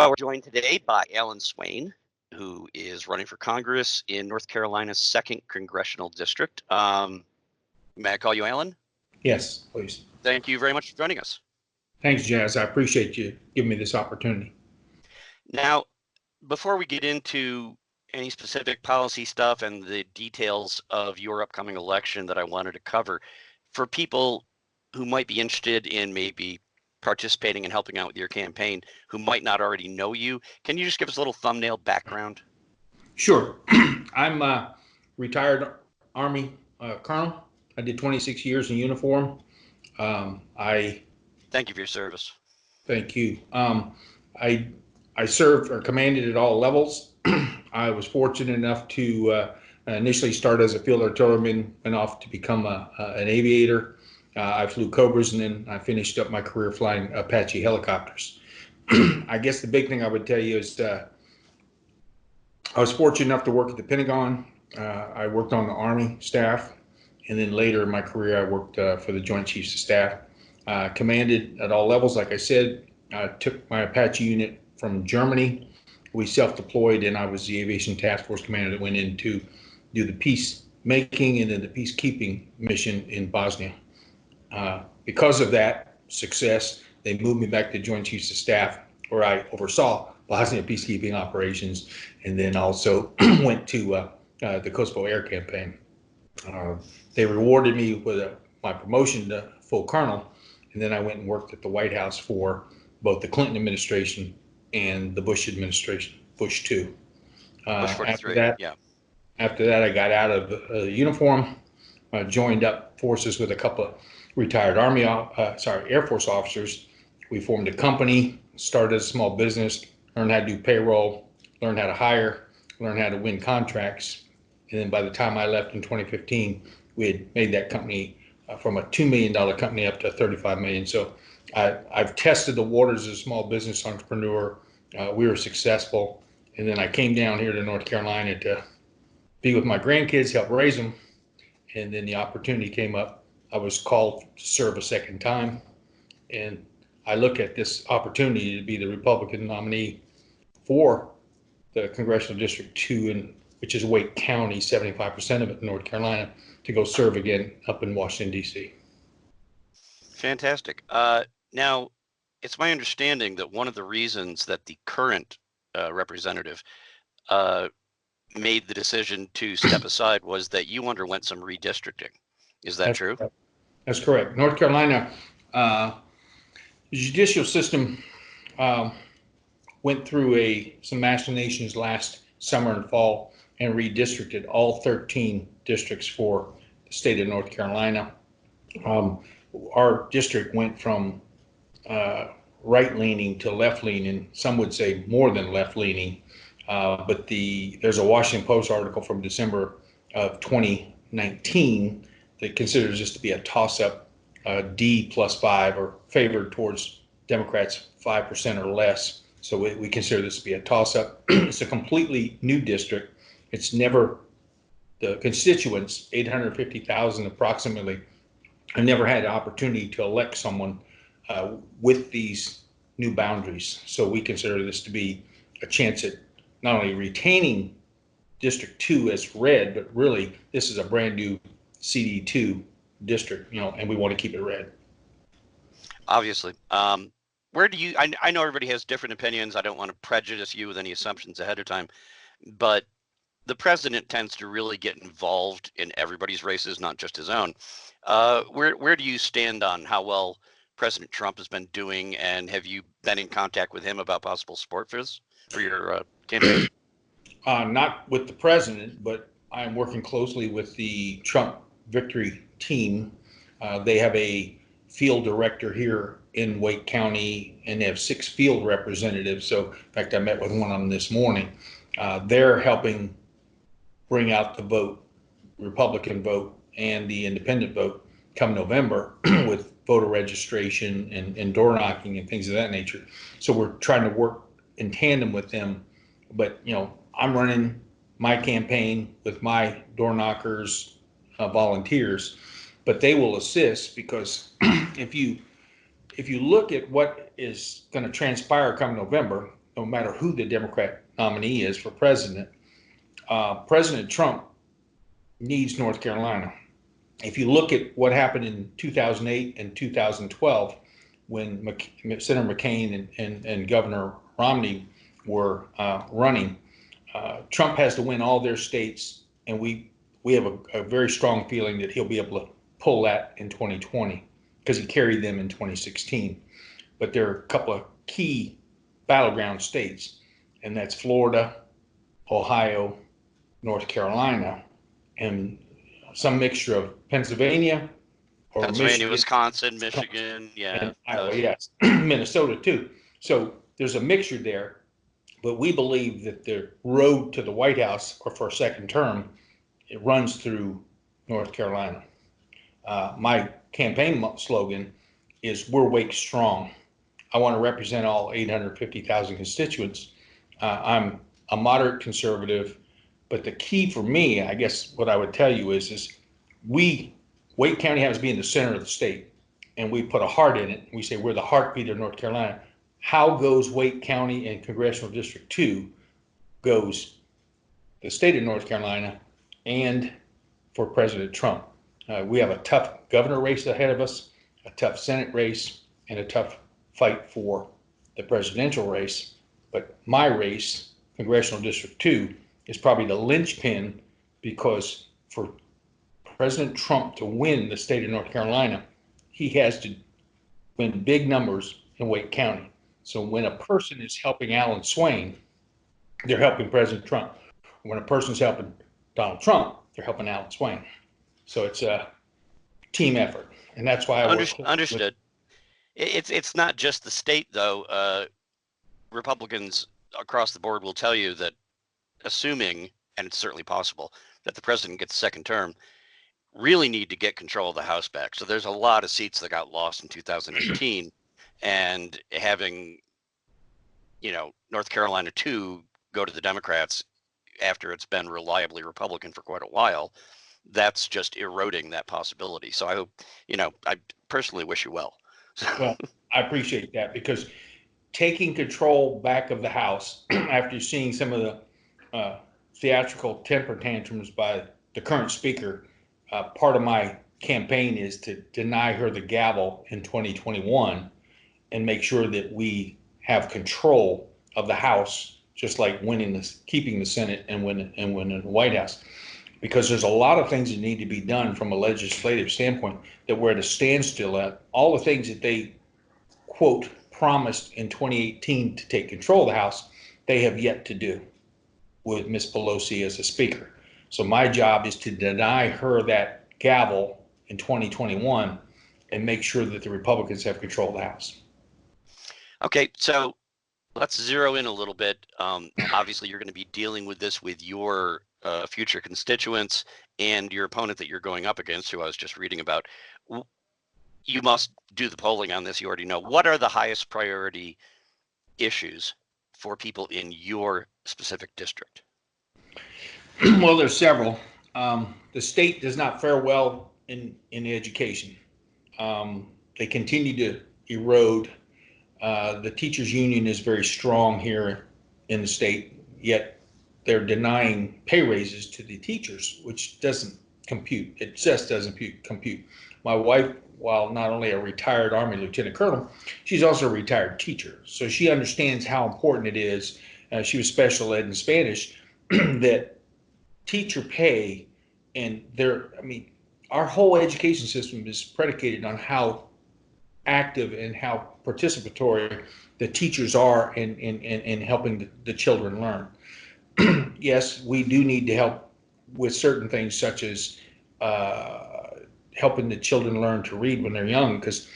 We're joined today by Alan Swain, who is running for Congress in North Carolina's 2nd Congressional District. May I call you Alan? Yes, please. Thank you very much for joining us. Thanks, Jazz. I appreciate you giving me this opportunity. Now, before we get into any specific policy stuff and the details of your upcoming election that I wanted to cover, for people who might be interested in maybe participating and helping out with your campaign who might not already know you, can you just give us a little thumbnail background? Sure. I'm a retired Army colonel. I did 26 years in uniform. Thank you for your service. Thank you. I served or commanded at all levels. I was fortunate enough to initially start as a field artilleryman and off to become an aviator. I flew Cobras, and then I finished up my career flying Apache helicopters. I guess the big thing I would tell you is I was fortunate enough to work at the Pentagon. I worked on the Army staff, and then later in my career, I worked for the Joint Chiefs of Staff. Commanded at all levels, like I said. I took my Apache unit from Germany. We self-deployed, and I was the Aviation Task Force commander that went in to do the peacemaking and then the peacekeeping mission in Bosnia. Because of that success, they moved me back to Joint Chiefs of Staff, where I oversaw Bosnia peacekeeping operations, and then also went to the Kosovo Air Campaign. They rewarded me with my promotion to full colonel, and then I went and worked at the White House for both the Clinton administration and the Bush administration, Bush 2. Bush 43, After that, I got out of the uniform, joined up forces with a couple of retired Air Force officers. We formed a company, started a small business, learned how to do payroll, learned how to hire, learned how to win contracts. And then by the time I left in 2015, we had made that company from a $2 million company up to $35 million. So I've tested the waters as a small business entrepreneur. We were successful. And then I came down here to North Carolina to be with my grandkids, help raise them. And then the opportunity came up. I was called to serve a second time. And I look at this opportunity to be the Republican nominee for the Congressional District 2, which is Wake County, 75% of it in North Carolina, to go serve again up in Washington, D.C. Fantastic. Now, it's my understanding that one of the reasons that the current representative made the decision to step aside was that you underwent some redistricting. Is that true? Correct. That's correct. North Carolina, the judicial system went through some machinations last summer and fall and redistricted all 13 districts for the state of North Carolina. Our district went from right-leaning to left-leaning. Some would say more than left-leaning. But there's a Washington Post article from December of 2019 that considers this to be a toss-up, D +5, or favored towards Democrats 5% or less. So we consider this to be a toss-up. It's a completely new district. It's never, the constituents, 850,000 approximately, have never had an opportunity to elect someone with these new boundaries. So we consider this to be a chance at not only retaining District 2 as red, but really this is a brand new CD2 district, and we want to keep it red. Obviously. Where do you, I know everybody has different opinions. I don't want to prejudice you with any assumptions ahead of time, but the president tends to really get involved in everybody's races, not just his own. Where do you stand on how well President Trump has been doing, and have you been in contact with him about possible support for your campaign? Not with the president, but I am working closely with the Trump Victory team. They have a field director here in Wake County, and they have 6 field representatives. So, in fact, I met with one of them this morning. They're helping bring out the vote, Republican vote, and the independent vote come November with voter registration and door knocking and things of that nature. So we're trying to work in tandem with them. But, I'm running my campaign with my door knockers, volunteers, but they will assist because if you look at what is going to transpire come November, no matter who the Democrat nominee is for president, President Trump needs North Carolina. If you look at what happened in 2008 and 2012, when Senator McCain and Governor Romney were running, Trump has to win all their states, and we have a very strong feeling that he'll be able to pull that in 2020 because he carried them in 2016. But there are a couple of key battleground states, and that's Florida, Ohio, North Carolina, and some mixture of Pennsylvania or Pennsylvania, Michigan, Wisconsin, Michigan, yeah. and Iowa, yes, Minnesota too. So there's a mixture there, but we believe that the road to the White House or for a second term, it runs through North Carolina. My campaign slogan is "We're Wake Strong." I want to represent all 850,000 constituents. I'm a moderate conservative, but the key for me, I guess what I would tell you is Wake County has to be in the center of the state, and we put a heart in it. We say we're the heartbeat of North Carolina. How goes Wake County and Congressional District 2 goes the state of North Carolina and for President Trump. We have a tough governor race ahead of us, a tough Senate race, and a tough fight for the presidential race. But my race, Congressional District 2, is probably the linchpin, because for President Trump to win the state of North Carolina, he has to win big numbers in Wake County. So when a person is helping Alan Swain, they're helping President Trump. When a person's helping Donald Trump, they're helping Alan Swain. So it's a team effort, and that's why I work Understood. It's not just the state, though. Republicans across the board will tell you that, assuming, and it's certainly possible, that the president gets a second term, really need to get control of the House back. So there's a lot of seats that got lost in 2018, and having, North Carolina 2 go to the Democrats after it's been reliably Republican for quite a while, that's just eroding that possibility. So I hope, I personally wish you well. Well, I appreciate that, because taking control back of the House after seeing some of the theatrical temper tantrums by the current speaker, part of my campaign is to deny her the gavel in 2021 and make sure that we have control of the House, just like keeping the Senate and winning the White House. Because there's a lot of things that need to be done from a legislative standpoint that we're at a standstill at. All the things that they, quote, promised in 2018 to take control of the House, they have yet to do with Ms. Pelosi as a speaker. So my job is to deny her that gavel in 2021 and make sure that the Republicans have control of the House. Okay, so let's zero in a little bit. Obviously, you're going to be dealing with this with your future constituents and your opponent that you're going up against, who I was just reading about. You must do the polling on this. You already know. What are the highest priority issues for people in your specific district? Well, there's several. The state does not fare well in education. They continue to erode. The teachers union is very strong here in the state, yet they're denying pay raises to the teachers, which doesn't compute. It just doesn't compute. My wife, while not only a retired Army Lieutenant Colonel, she's also a retired teacher. So she understands how important it is. She was special ed in Spanish, that teacher pay and our whole education system is predicated on how active and how participatory the teachers are in helping the children learn. Yes, we do need to help with certain things, such as helping the children learn to read when they're young, because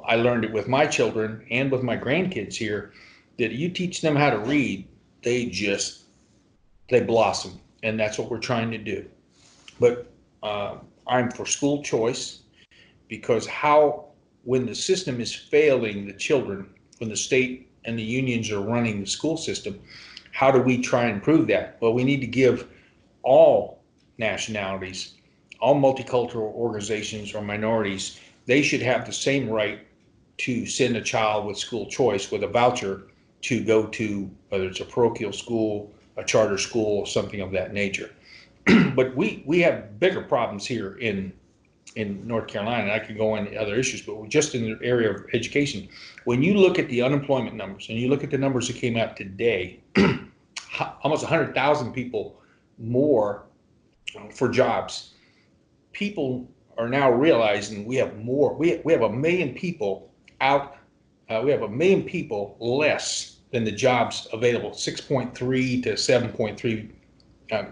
I learned it with my children and with my grandkids here, that you teach them how to read, they blossom, and that's what we're trying to do. But I'm for school choice, because when the system is failing the children, when the state and the unions are running the school system, how do we try and improve that? Well, we need to give all nationalities, all multicultural organizations or minorities, they should have the same right to send a child with school choice with a voucher to go to, whether it's a parochial school, a charter school, something of that nature. But we have bigger problems here in North Carolina, and I could go into other issues, but just in the area of education, when you look at the unemployment numbers and you look at the numbers that came out today, almost 100,000 people more for jobs. People are now realizing we have more. We have 1 million people out. We have 1 million people less than the jobs available. 6.3 to 7.3.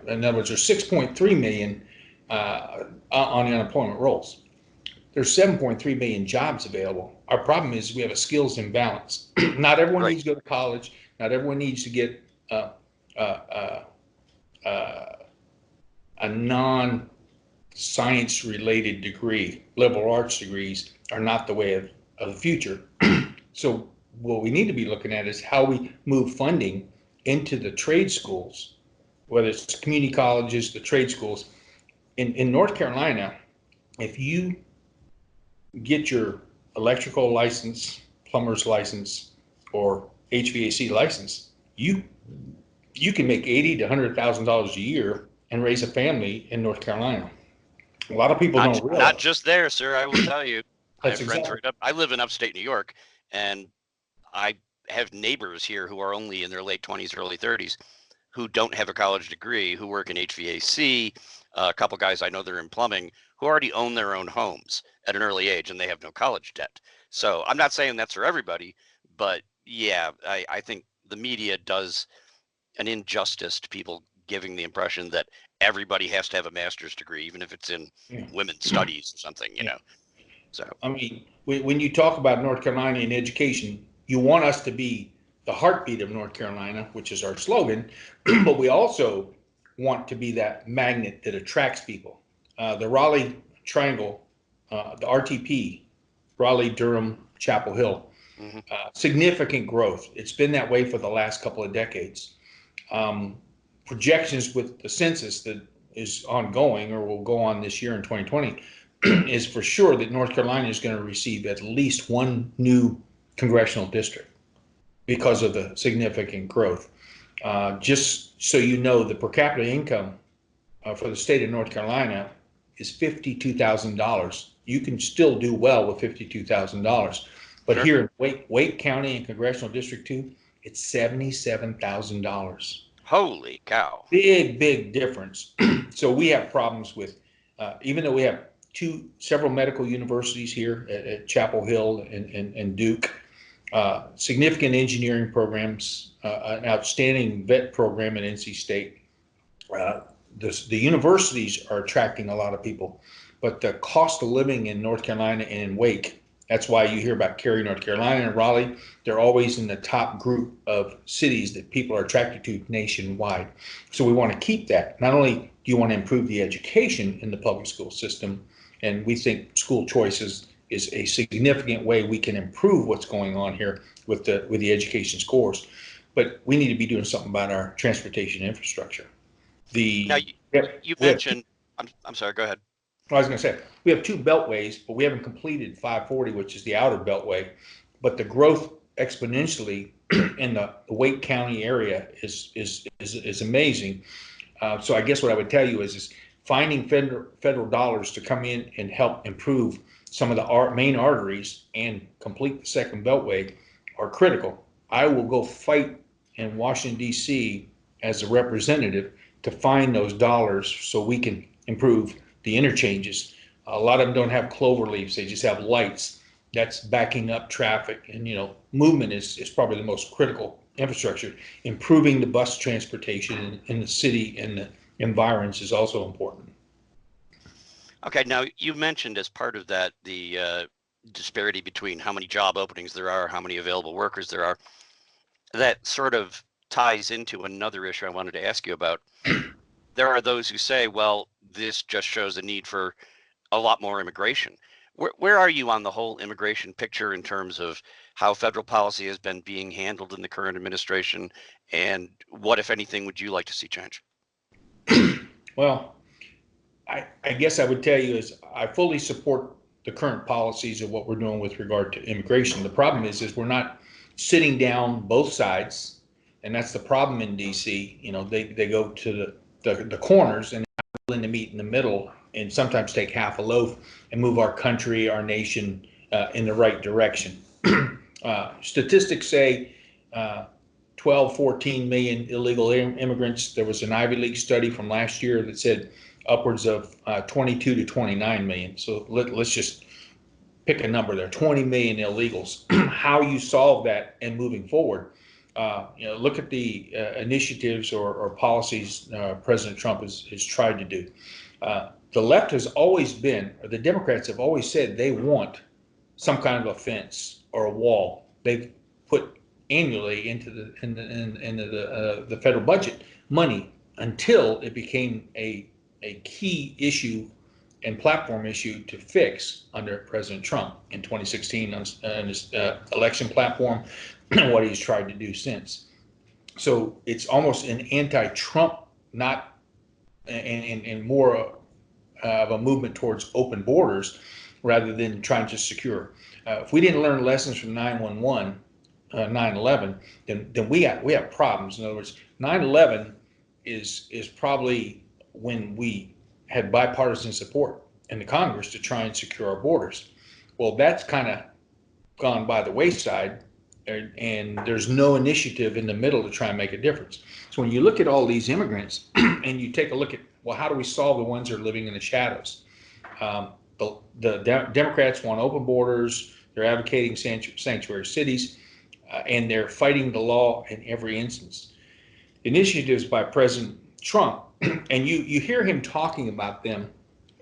In other words, there's 6.3 million on the unemployment rolls. There's 7.3 million jobs available. Our problem is we have a skills imbalance. Not everyone Right. needs to go to college. Not everyone needs to get a non-science related degree. Liberal arts degrees are not the way of the future. So what we need to be looking at is how we move funding into the trade schools, whether it's community colleges, the trade schools. In North Carolina, if you get your electrical license, plumber's license, or HVAC license, you can make $80,000 to $100,000 a year and raise a family in North Carolina. A lot of people don't realize. Not just there, sir. I will tell you. I have That's friends exactly. right up. I live in upstate New York, and I have neighbors here who are only in their late 20s, early 30s, who don't have a college degree, who work in HVAC. A couple guys I know that are in plumbing who already own their own homes at an early age, and they have no college debt. So I'm not saying that's for everybody, but yeah, I think the media does an injustice to people, giving the impression that everybody has to have a master's degree, even if it's in Yeah. women's studies or something, Yeah. So I mean, when you talk about North Carolina in education, you want us to be the heartbeat of North Carolina, which is our slogan, but we also want to be that magnet that attracts people. The Raleigh Triangle, the RTP, Raleigh, Durham, Chapel Hill, mhm. significant growth. It's been that way for the last couple of decades. Projections with the census that is ongoing or will go on this year in 2020 is for sure that North Carolina is going to receive at least one new congressional district because of the significant growth. Just so you know, the per capita income for the state of North Carolina is $52,000. You can still do well with $52,000. But Sure. here in Wake County and Congressional District 2, it's $77,000. Holy cow. Big difference. So we have problems with, even though we have several medical universities here at Chapel Hill and Duke, significant engineering programs, an outstanding vet program at NC State. The universities are attracting a lot of people, but the cost of living in North Carolina and in Wake, that's why you hear about Cary, North Carolina, and Raleigh. They're always in the top group of cities that people are attracted to nationwide. So we want to keep that. Not only do you want to improve the education in the public school system, and we think school choices is a significant way we can improve what's going on here with the education scores, but we need to be doing something about our transportation infrastructure. Now The you we have mentioned. I'm sorry. Go ahead. I was going to say, we have two beltways, but we haven't completed 540, which is the outer beltway. But the growth exponentially in the Wake County area is amazing. So I guess what I would tell you is finding federal dollars to come in and help improve some of the main arteries and complete the second beltway are critical. I will go fight in Washington, D.C. as a representative to find those dollars so we can improve the interchanges. A lot of them don't have clover leaves; they just have lights. That's backing up traffic, and movement is probably the most critical infrastructure. Improving the bus transportation in the city and the environs is also important. Okay. Now you mentioned as part of that the disparity between how many job openings there are, how many available workers there are. That sort of ties into another issue I wanted to ask you about. There are those who say, well, this just shows a need for a lot more immigration. Where are you on the whole immigration picture in terms of how federal policy has been being handled in the current administration, and what, if anything, would you like to see change? Well, I guess I would tell you is I fully support the current policies of what we're doing with regard to immigration. The problem is we're not sitting down both sides, and that's the problem in DC. You know, they go to the corners and they're willing to meet in the middle and sometimes take half a loaf and move our country, our nation in the right direction. Statistics say 12, 14 million illegal immigrants. There was an Ivy League study from last year that said upwards of 22 to 29 million. So let's just pick a number there, 20 million illegals. How you solve that and moving forward, look at the initiatives or policies President Trump has tried to do. The left has always been, or the Democrats have always said they want some kind of a fence or a wall. They've put annually into the federal budget money until it became a key issue and platform issue to fix under President Trump in 2016 on his election platform and what he's tried to do since. So it's almost an anti-Trump, not and more of a movement towards open borders rather than trying to secure. If we didn't learn lessons from 9/11, 9/11, then we have problems. In other words, 9/11 is probably when we had bipartisan support in the Congress to try and secure our borders. Well, that's kind of gone by the wayside, and there's no initiative in the middle to try and make a difference. So when you look at all these immigrants and you take a look at, well, how do we solve the ones that are living in the shadows? The Democrats want open borders. They're advocating sanctuary cities, and they're fighting the law in every instance. Initiatives by President Trump, and you hear him talking about them,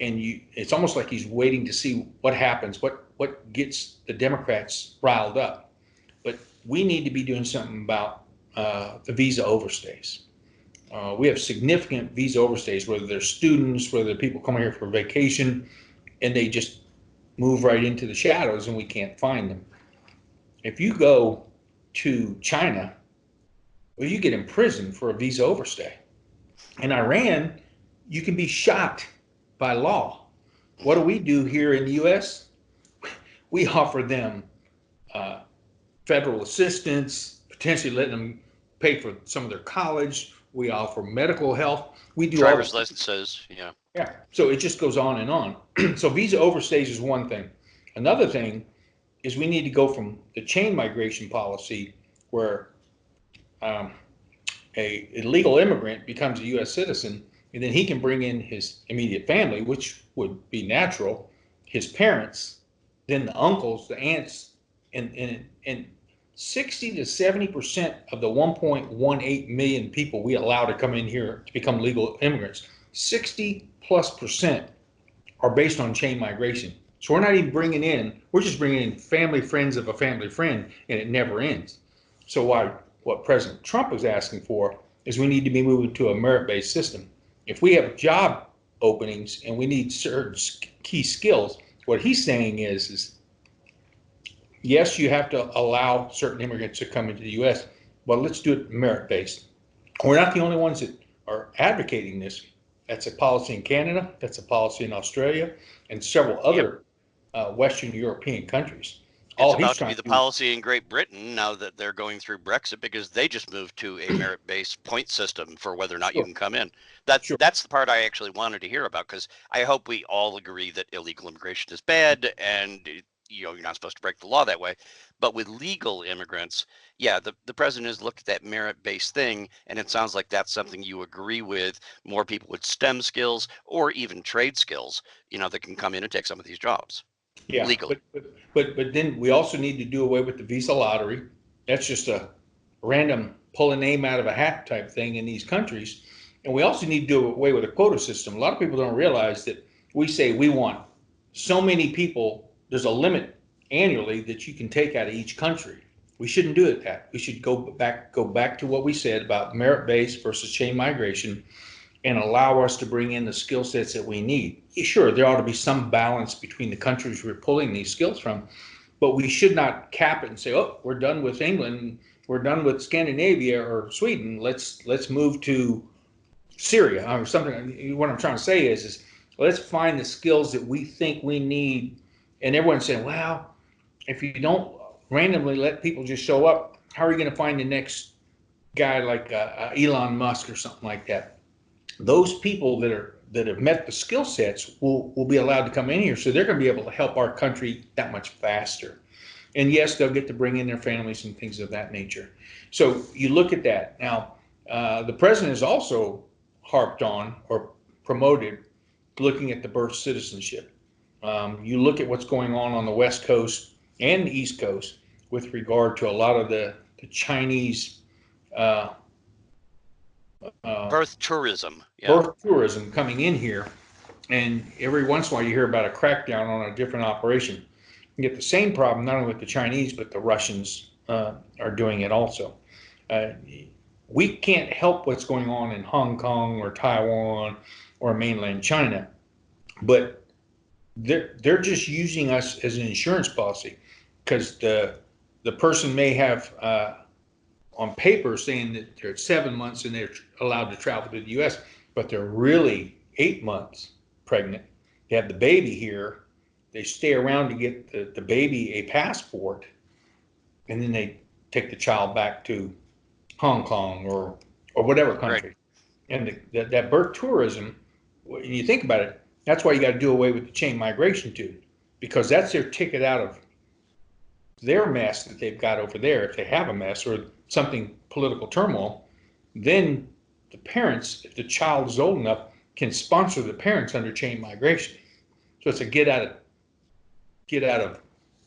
and it's almost like he's waiting to see what happens, what gets the Democrats riled up. But we need to be doing something about the visa overstays. We have significant visa overstays, whether they're students, whether they're people coming here for vacation, and they just move right into the shadows and we can't find them. If you go to China, well, you get imprisoned for a visa overstay. In Iran, you can be shot by law. What do we do here in the U.S.? We offer them federal assistance, potentially letting them pay for some of their college. We offer medical health. We do driver's licenses, yeah. Yeah, so it just goes on and on. So visa overstays is one thing. Another thing is we need to go from the chain migration policy where a illegal immigrant becomes a U.S. citizen, and then he can bring in his immediate family, which would be natural, his parents, then the uncles, the aunts, and 60 to 70% of the 1.18 million people we allow to come in here to become legal immigrants, 60+% are based on chain migration. So we're not even bringing in, we're just bringing in family friends of a family friend, and it never ends. So what President Trump is asking for is we need to be moving to a merit-based system. If we have job openings and we need certain key skills, what he's saying is yes, you have to allow certain immigrants to come into the U.S., but let's do it merit-based. We're not the only ones that are advocating this. That's a policy in Canada, that's a policy in Australia, and several other Western European countries. It's about to be the policy in Great Britain now that they're going through Brexit, because they just moved to a merit-based point system for whether or not you can come in. That's the part I actually wanted to hear about, because I hope we all agree that illegal immigration is bad and you're not supposed to break the law that way. But with legal immigrants, yeah, the president has looked at that merit-based thing, and it sounds like that's something you agree with. More people with STEM skills or even trade skills, that can come in and take some of these jobs. Yeah, legally. But then we also need to do away with the visa lottery. That's just a random pull a name out of a hat type thing in these countries. And we also need to do away with a quota system. A lot of people don't realize that we say we want so many people. There's a limit annually that you can take out of each country. We shouldn't do it that. We should go back to what we said about merit-based versus chain migration, and allow us to bring in the skill sets that we need. Sure, there ought to be some balance between the countries we're pulling these skills from, but we should not cap it and say, oh, we're done with England, we're done with Scandinavia or Sweden, let's move to Syria or something. What I'm trying to say is let's find the skills that we think we need. And everyone's saying, well, if you don't randomly let people just show up. How are you going to find the next guy like Elon Musk or something like that? Those people that have met the skill sets will be allowed to come in here, so they're going to be able to help our country that much faster. And yes, they'll get to bring in their families and things of that nature. So you look at that. Now, the president has also harped on or promoted looking at the birth citizenship. You look at what's going on the West Coast and the East Coast with regard to a lot of the Chinese birth tourism. Yeah. Birth tourism coming in here. And every once in a while you hear about a crackdown on a different operation. You get the same problem not only with the Chinese, but the Russians are doing it also. We can't help what's going on in Hong Kong or Taiwan or mainland China, but they're just using us as an insurance policy, because the person may have on paper saying that they're 7 months and they're allowed to travel to the U.S., but they're really 8 months pregnant. They have the baby here. They stay around to get the baby a passport, and then they take the child back to Hong Kong or whatever country. Right. And that birth tourism, when you think about it, that's why you got to do away with the chain migration too, because that's their ticket out of their mess that they've got over there. If they have a mess or something political turmoil, then the parents, if the child is old enough, can sponsor the parents under chain migration. So it's a get out of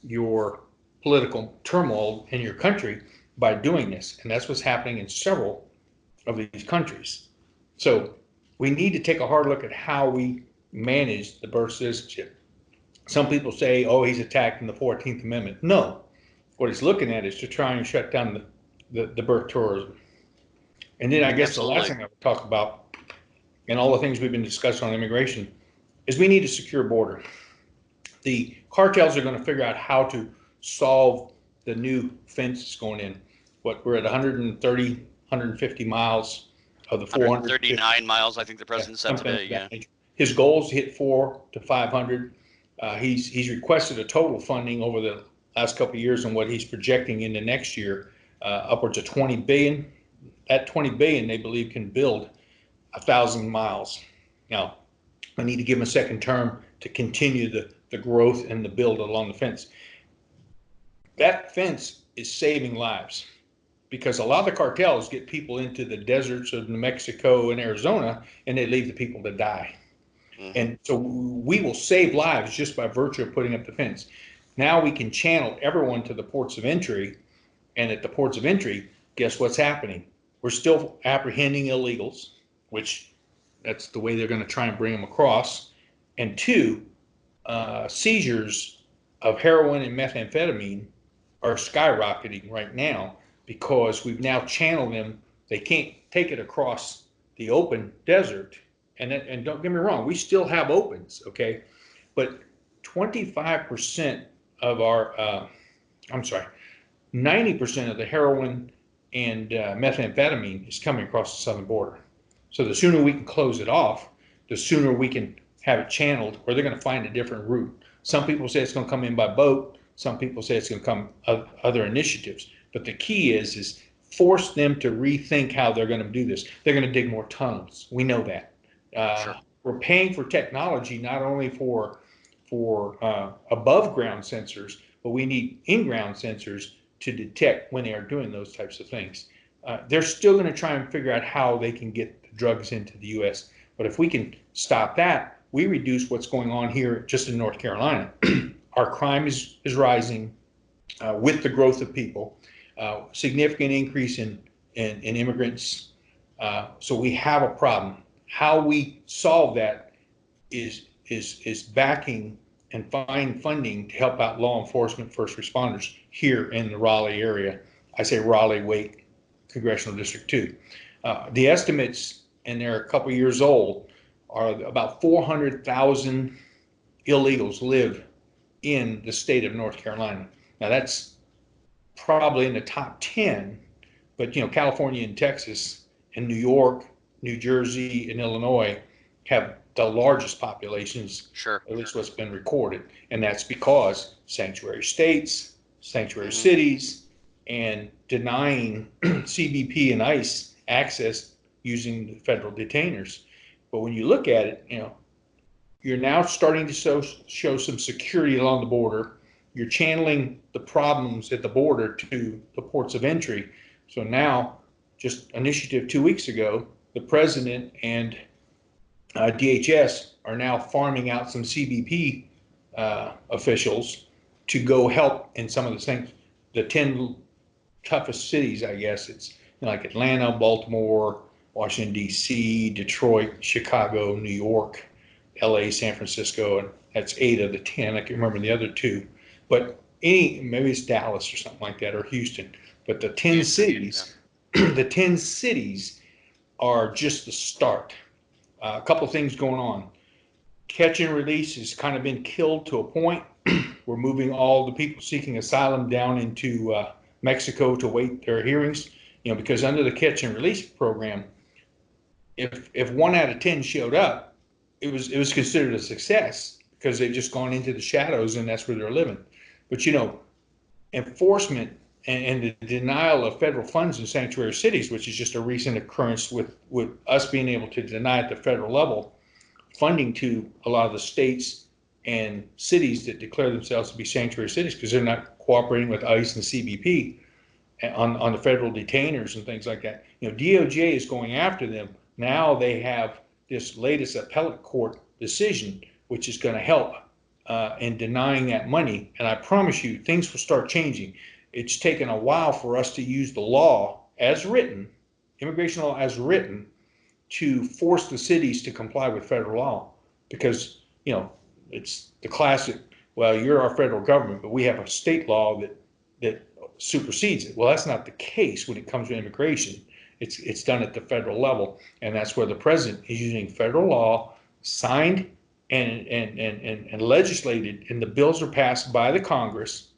your political turmoil in your country by doing this. And that's what's happening in several of these countries. So we need to take a hard look at how we manage the birth citizenship. Some people say, oh, he's attacking the 14th Amendment. No, what he's looking at is to try and shut down the birth tourism. And then I guess Absolutely. The last thing I would talk about, and all the things we've been discussing on immigration, is we need a secure border. The cartels are going to figure out how to solve the new fence that's going in. We're at 130, 150 miles of the 439 miles, I think the president said today. Yeah. His goal is to hit 400 to 500. He's requested a total funding over the last couple of years, and what he's projecting into next year, upwards of $20 billion. That $20 billion, they believe, can build 1,000 miles. Now, I need to give him a second term to continue the growth and the build along the fence. That fence is saving lives, because a lot of the cartels get people into the deserts of New Mexico and Arizona, and they leave the people to die. Mm-hmm. And so we will save lives just by virtue of putting up the fence. Now we can channel everyone to the ports of entry, and at the ports of entry, guess what's happening? We're still apprehending illegals, which that's the way they're going to try and bring them across. And two, seizures of heroin and methamphetamine are skyrocketing right now, because we've now channeled them. They can't take it across the open desert. And don't get me wrong, we still have opens, okay? But 25% of our, 90% of the heroin and methamphetamine is coming across the southern border. So the sooner we can close it off, the sooner we can have it channeled, or they're going to find a different route. Some people say it's going to come in by boat. Some people say it's going to come other initiatives. But the key is force them to rethink how they're going to do this. They're going to dig more tunnels. We know that. Sure. We're paying for technology not only for above ground sensors, but we need in-ground sensors to detect when they are doing those types of things. They're still going to try and figure out how they can get the drugs into the U.S. But if we can stop that, we reduce what's going on here just in North Carolina. Our crime is rising with the growth of people, significant increase in immigrants. So we have a problem. How we solve that is backing and find funding to help out law enforcement, first responders here in the Raleigh area. I say Raleigh, Wake, Congressional District 2. The estimates, and they're a couple years old, are about 400,000 illegals live in the state of North Carolina. Now that's probably in the top 10, but California and Texas and New York, New Jersey, and Illinois have the largest populations, sure, at least what's been recorded. And that's because sanctuary states, sanctuary Hmm. cities and denying CBP and ICE access using the federal detainers. But when you look at it, you're now starting to show some security along the border. You're channeling the problems at the border to the ports of entry. So now, just initiative 2 weeks ago, the president and DHS are now farming out some CBP officials to go help in some of the things, the 10 toughest cities, I guess. It's like Atlanta, Baltimore, Washington, D.C., Detroit, Chicago, New York, LA, San Francisco, and that's 8 of the 10. I can remember the other 2. But maybe it's Dallas or something like that, or Houston. But the 10 Houston, yeah. cities, the 10 cities are just the start. A couple things going on. Catch and release has kind of been killed to a point. We're moving all the people seeking asylum down into Mexico to wait their hearings. Because under the catch and release program, if 1 out of 10 showed up, it was considered a success because they've just gone into the shadows and that's where they're living. But enforcement and the denial of federal funds in sanctuary cities, which is just a recent occurrence with us being able to deny at the federal level funding to a lot of the states and cities that declare themselves to be sanctuary cities because they're not cooperating with ICE and CBP on the federal detainers and things like that. DOJ is going after them. Now they have this latest appellate court decision, which is going to help in denying that money. And I promise you, things will start changing. It's taken a while for us to use the law as written, immigration law as written, to force the cities to comply with federal law because, it's the classic, well, you're our federal government, but we have a state law that supersedes it. Well, that's not the case when it comes to immigration. It's done at the federal level, and that's where the president is using federal law signed and legislated, and the bills are passed by the Congress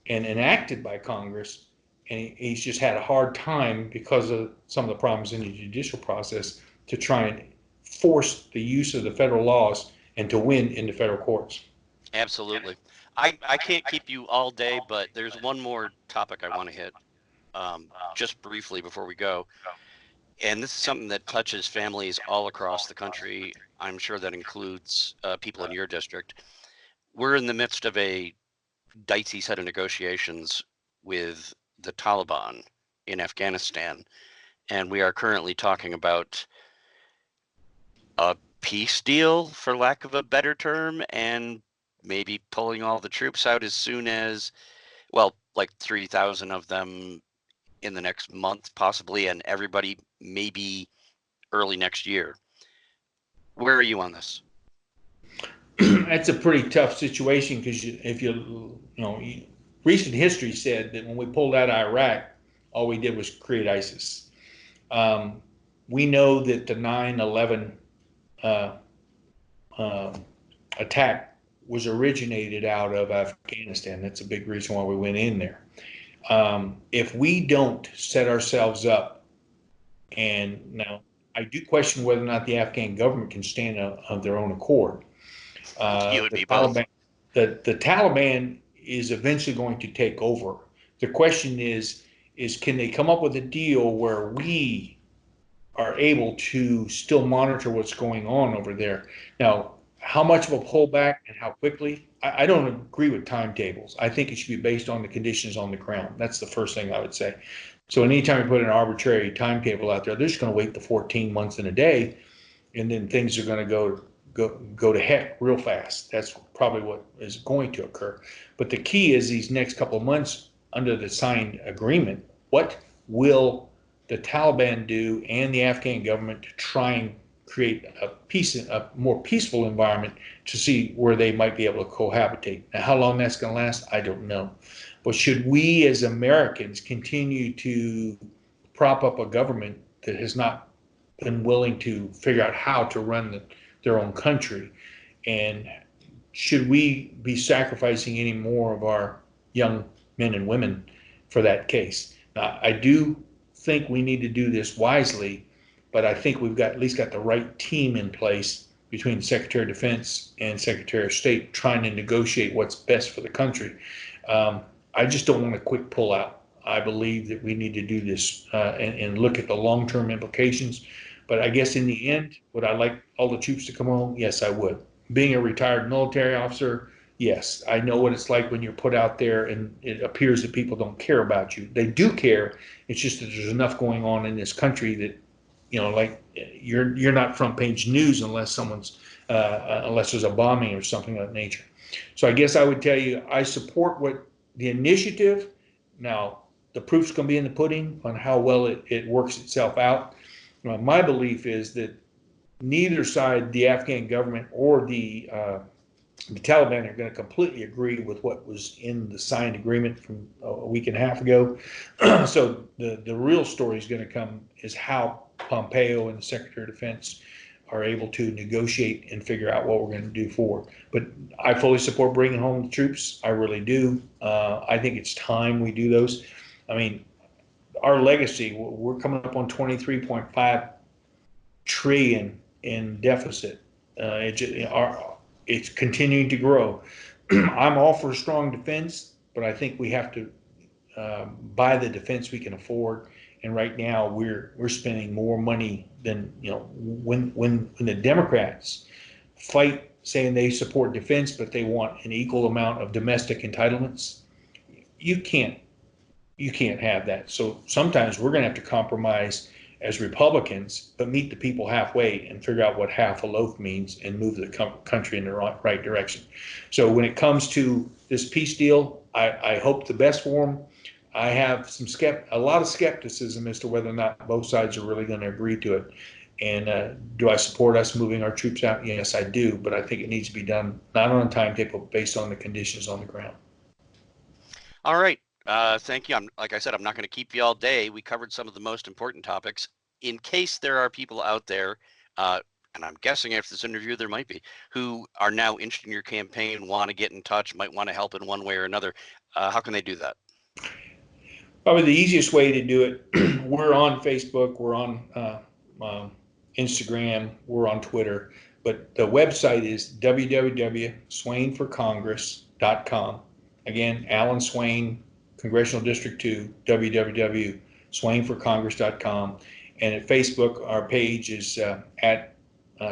and enacted by Congress, and he's just had a hard time because of some of the problems in the judicial process to try and force the use of the federal laws and to win in the federal courts. Absolutely. I can't keep you all day, but there's one more topic I want to hit just briefly before we go. And this is something that touches families all across the country. I'm sure that includes people in your district. We're in the midst of a dicey set of negotiations with the Taliban in Afghanistan. And we are currently talking about a peace deal, for lack of a better term, and maybe pulling all the troops out as soon as, well, like 3,000 of them in the next month, possibly, and everybody maybe early next year. Where are you on this? That's a pretty tough situation because recent history said that when we pulled out of Iraq, all we did was create ISIS. We know that the 9/11 uh, uh, attack was originated out of Afghanistan. That's a big reason why we went in there. If we don't set ourselves up, and now I do question whether or not the Afghan government can stand of their own accord. You and The me both. Taliban, the Taliban is eventually going to take over. The question is can they come up with a deal where we are able to still monitor what's going on over there? Now, how much of a pullback and how quickly? I don't agree with timetables. I think it should be based on the conditions on the ground. That's the first thing I would say. So anytime you put an arbitrary timetable out there, they're just going to wait the 14 months and a day, and then things are going to go to heck real fast. That's probably what is going to occur. But the key is these next couple of months under the signed agreement, what will the Taliban do and the Afghan government to try and create a more peaceful environment to see where they might be able to cohabitate. Now, how long that's going to last, I don't know. But should we as Americans continue to prop up a government that has not been willing to figure out how to run their own country? And should we be sacrificing any more of our young men and women for that case? Now, I do think we need to do this wisely, but I think we've got at least got the right team in place between Secretary of Defense and Secretary of State trying to negotiate what's best for the country. I just don't want a quick pullout. I believe that we need to do this and look at the long-term implications. But I guess in the end, would I like all the troops to come home? Yes, I would. Being a retired military officer, yes, I know what it's like when you're put out there and it appears that people don't care about you. They do care. It's just that there's enough going on in this country that, like you're not front page news unless unless there's a bombing or something of that nature. So I guess I would tell you I support what the initiative. Now the proof's going to be in the pudding on how well it works itself out. My belief is that neither side, the Afghan government or the Taliban, are going to completely agree with what was in the signed agreement from a week and a half ago. So the real story is going to come is how Pompeo and the Secretary of Defense are able to negotiate and figure out what we're going to do forward. But I fully support bringing home the troops. I really do. I think it's time we do those. I mean, our legacy, we're coming up on 23.5 trillion in deficit. It's continuing to grow. I'm all for strong defense, but I think we have to buy the defense we can afford. And right now, we're spending more money than when the Democrats fight saying they support defense, but they want an equal amount of domestic entitlements. You can't have that. So sometimes we're going to have to compromise as Republicans, but meet the people halfway and figure out what half a loaf means and move the country in the right direction. So when it comes to this peace deal, I hope the best for them. I have a lot of skepticism as to whether or not both sides are really going to agree to it. And do I support us moving our troops out? Yes, I do, but I think it needs to be done not on a timetable, but based on the conditions on the ground. All right. Thank you. Like I said, I'm not going to keep you all day. We covered some of the most important topics. In case there are people out there, and I'm guessing after this interview there might be, who are now interested in your campaign, want to get in touch, might want to help in one way or another, how can they do that? Probably the easiest way to do it, we're on Facebook, we're on Instagram, we're on Twitter, but the website is www.swainforcongress.com. Again, Alan Swain, Congressional District 2, www.swainforcongress.com. And at Facebook, our page is at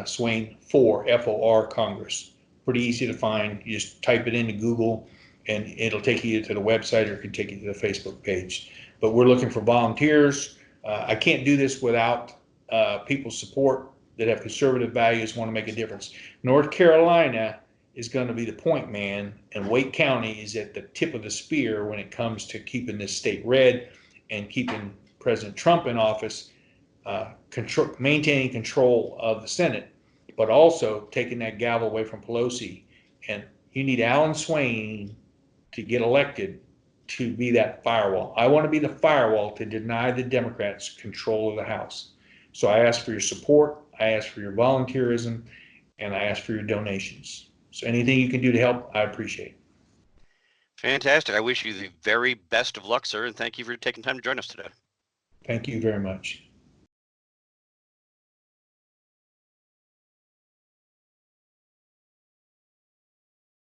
Swain for FOR Congress. Pretty easy to find. You just type it into Google and it'll take you to the website, or it can take you to the Facebook page. But we're looking for volunteers. I can't do this without people's support that have conservative values, want to make a difference. North Carolina is going to be the point man, and Wake County is at the tip of the spear when it comes to keeping this state red and keeping President Trump in office, maintaining control of the Senate, but also taking that gavel away from Pelosi. And you need Alan Swain to get elected to be that firewall. I want to be the firewall to deny the Democrats control of the House. So I ask for your support, I ask for your volunteerism, and I ask for your donations. So anything you can do to help, I appreciate. Fantastic. I wish you the very best of luck, sir, and thank you for taking time to join us today. Thank you very much.